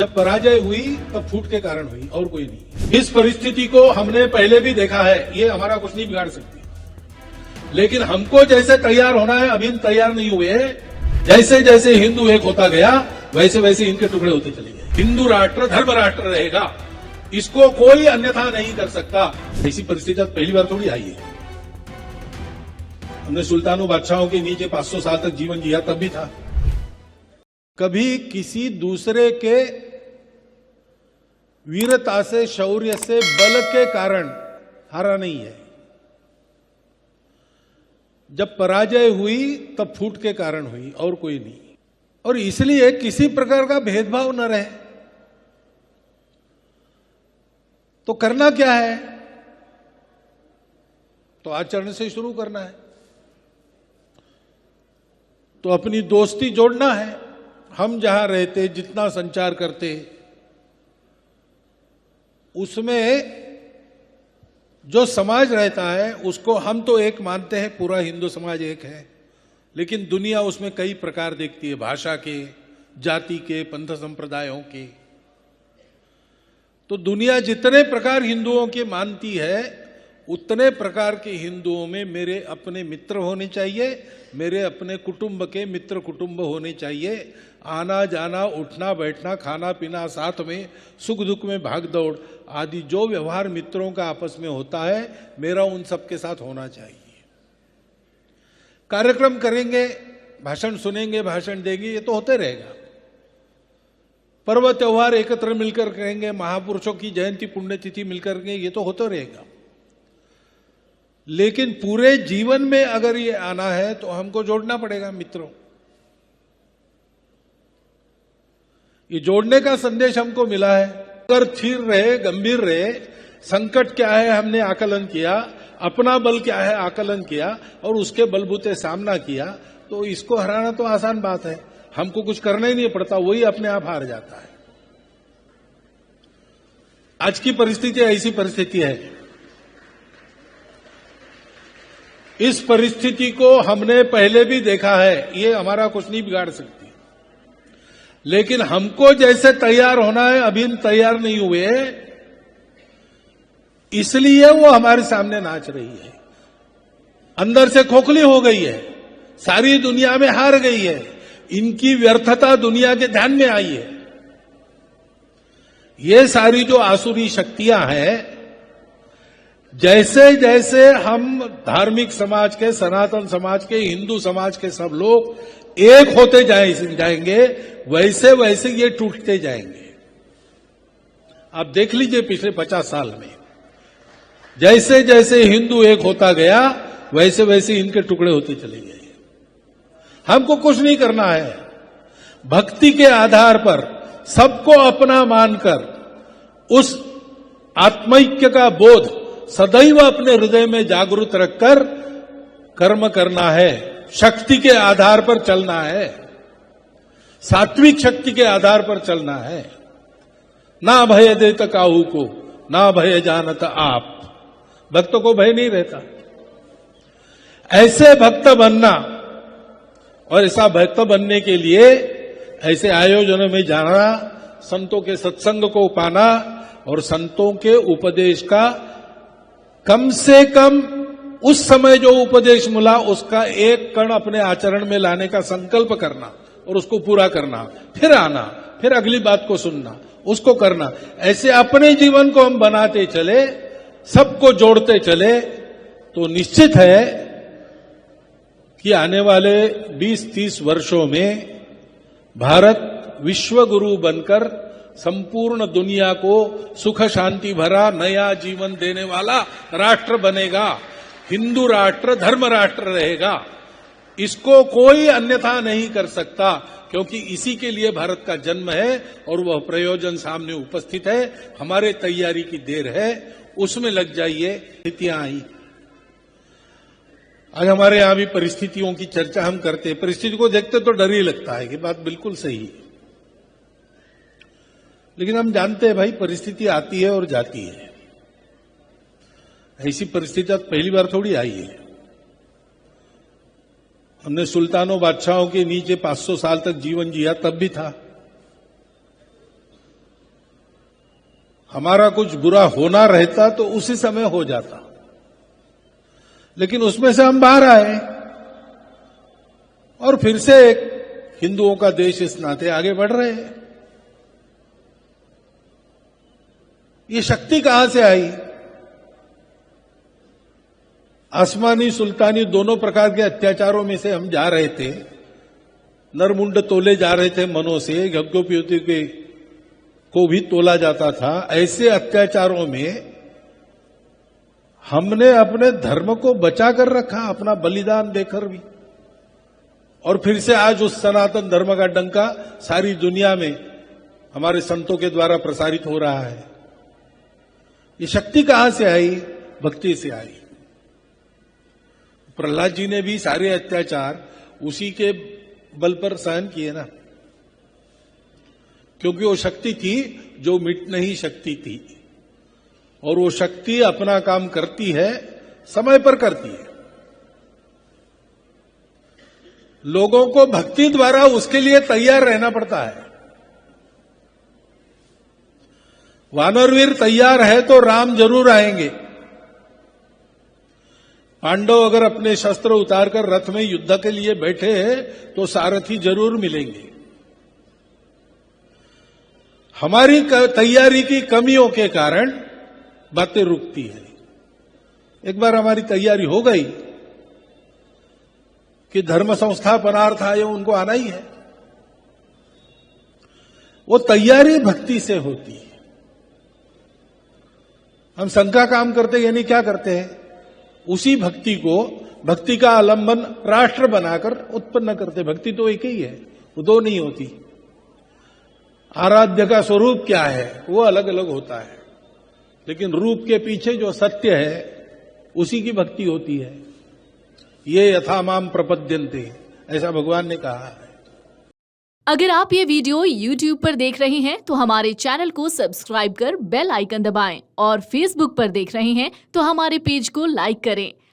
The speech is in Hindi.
जब पराजय हुई तब फूट के कारण हुई और कोई नहीं। इस परिस्थिति को हमने पहले भी देखा है, ये हमारा कुछ नहीं बिगाड़ सकती। लेकिन हमको जैसे तैयार होना है अभी तैयार नहीं हुए। जैसे जैसे हिंदू एक होता गया वैसे वैसे इनके टुकड़े होते चले गए। हिंदू राष्ट्र धर्म राष्ट्र रहेगा, इसको कोई अन्यथा नहीं कर सकता। ऐसी परिस्थिति पहली बार थोड़ी आई है। हमने सुल्तानों बादशाहों के नीचे 500 साल तक जीवन जिया, तब भी था। कभी किसी दूसरे के वीरता से, शौर्य से, बल के कारण हारा नहीं है। जब पराजय हुई तब फूट के कारण हुई और कोई नहीं। और इसलिए किसी प्रकार का भेदभाव न रहे। तो करना क्या है? तो आचरण से शुरू करना है। तो अपनी दोस्ती जोड़ना है। हम जहां रहते, जितना संचार करते, उसमें जो समाज रहता है उसको हम तो एक मानते हैं, पूरा हिंदू समाज एक है। लेकिन दुनिया उसमें कई प्रकार देखती है, भाषा के, जाति के, पंथ संप्रदायों के। तो दुनिया जितने प्रकार हिंदुओं के मानती है, उतने प्रकार के हिंदुओं में मेरे अपने मित्र होने चाहिए, मेरे अपने कुटुंब के मित्र कुटुंब होने चाहिए। आना जाना, उठना बैठना, खाना पीना साथ में, सुख दुख में भाग दौड़ आदि जो व्यवहार मित्रों का आपस में होता है, मेरा उन सबके साथ होना चाहिए। कार्यक्रम करेंगे, भाषण सुनेंगे, भाषण देंगे, ये तो होते रहेगा। पर्व त्योहार एकत्र मिलकर करेंगे, महापुरुषों की जयंती पुण्यतिथि मिलकर करेंगे, ये तो होता रहेगा। लेकिन पूरे जीवन में अगर ये आना है तो हमको जोड़ना पड़ेगा मित्रों। ये जोड़ने का संदेश हमको मिला है। अगर स्थिर रहे, गंभीर रहे, संकट क्या है हमने आकलन किया, अपना बल क्या है आकलन किया और उसके बलबूते सामना किया, तो इसको हराना तो आसान बात है। हमको कुछ करना ही नहीं पड़ता, वही अपने आप हार जाता है। आज की परिस्थिति ऐसी परिस्थिति है। इस परिस्थिति को हमने पहले भी देखा है, ये हमारा कुछ नहीं बिगाड़ सकती। लेकिन हमको जैसे तैयार होना है अभी तैयार नहीं हुए, इसलिए वो हमारे सामने नाच रही है। अंदर से खोखली हो गई है, सारी दुनिया में हार गई है। इनकी व्यर्थता दुनिया के ध्यान में आई है। ये सारी जो आसुरी शक्तियां हैं, जैसे जैसे हम धार्मिक समाज के, सनातन समाज के, हिंदू समाज के सब लोग एक होते जाएंगे, वैसे वैसे ये टूटते जाएंगे। आप देख लीजिए पिछले 50 साल में जैसे जैसे हिंदू एक होता गया वैसे वैसे इनके टुकड़े होते चले गए। हमको कुछ नहीं करना है। भक्ति के आधार पर सबको अपना मानकर उस आत्मैक्य का बोध सदैव अपने हृदय में जागृत रखकर कर्म करना है। शक्ति के आधार पर चलना है, सात्विक शक्ति के आधार पर चलना है। ना भय देत काहू को, ना भय जानत आप। भक्तों को भय नहीं रहता। ऐसे भक्त बनना और ऐसा भक्त बनने के लिए ऐसे आयोजनों में जाना, संतों के सत्संग को पाना और संतों के उपदेश का कम से कम उस समय जो उपदेश मिला उसका एक कण अपने आचरण में लाने का संकल्प करना और उसको पूरा करना, फिर आना, फिर अगली बात को सुनना, उसको करना। ऐसे अपने जीवन को हम बनाते चले, सबको जोड़ते चले, तो निश्चित है कि आने वाले 20-30 वर्षों में भारत विश्व गुरु बनकर संपूर्ण दुनिया को सुख शांति भरा नया जीवन देने वाला राष्ट्र बनेगा। हिंदू राष्ट्र धर्म राष्ट्र रहेगा। इसको कोई अन्यथा नहीं कर सकता, क्योंकि इसी के लिए भारत का जन्म है और वह प्रयोजन सामने उपस्थित है। हमारे तैयारी की देर है, उसमें लग जाइए। स्थितियां आई, आज हमारे यहां भी परिस्थितियों की चर्चा हम करते हैं। परिस्थिति को देखते तो डर ही लगता है कि बात बिल्कुल सही है। लेकिन हम जानते हैं भाई, परिस्थिति आती है और जाती है। ऐसी परिस्थिति पहली बार थोड़ी आई है। हमने सुल्तानों बादशाहों के नीचे 500 साल तक जीवन जिया, तब भी था। हमारा कुछ बुरा होना रहता तो उसी समय हो जाता, लेकिन उसमें से हम बाहर आए और फिर से एक हिंदुओं का देश इस नाते आगे बढ़ रहे हैं। ये शक्ति कहां से आई? आसमानी सुल्तानी दोनों प्रकार के अत्याचारों में से हम जा रहे थे, नरमुंड तोले जा रहे थे मनों से, यज्ञोपवीत के को भी तोला जाता था। ऐसे अत्याचारों में हमने अपने धर्म को बचा कर रखा, अपना बलिदान देकर भी, और फिर से आज उस सनातन धर्म का डंका सारी दुनिया में हमारे संतों के द्वारा प्रसारित हो रहा है। ये शक्ति कहां से आई? भक्ति से आई। प्रहलाद जी ने भी सारे अत्याचार उसी के बल पर सहन किए ना, क्योंकि वो शक्ति थी जो मिट नहीं शक्ति थी, और वो शक्ति अपना काम करती है, समय पर करती है। लोगों को भक्ति द्वारा उसके लिए तैयार रहना पड़ता है। वानरवीर तैयार है तो राम जरूर आएंगे। पांडव अगर अपने शस्त्र उतारकर रथ में युद्ध के लिए बैठे हैं तो सारथी जरूर मिलेंगे। हमारी तैयारी की कमियों के कारण बातें रुकती है। एक बार हमारी तैयारी हो गई कि धर्म संस्थापनार्थ आए, उनको आना ही है, वो तैयारी भक्ति से होती है। हम संघ का काम करते यानी क्या करते हैं? उसी भक्ति को, भक्ति का आलंबन राष्ट्र बनाकर उत्पन्न करते। भक्ति तो एक ही है, वो दो नहीं होती। आराध्य का स्वरूप क्या है वो अलग अलग होता है, लेकिन रूप के पीछे जो सत्य है उसी की भक्ति होती है। ये यथा माम प्रपद्यन्ते, ऐसा भगवान ने कहा है। अगर आप ये वीडियो YouTube पर देख रहे हैं तो हमारे चैनल को सब्सक्राइब कर बेल आइकन दबाएं, और Facebook पर देख रहे हैं तो हमारे पेज को लाइक करें।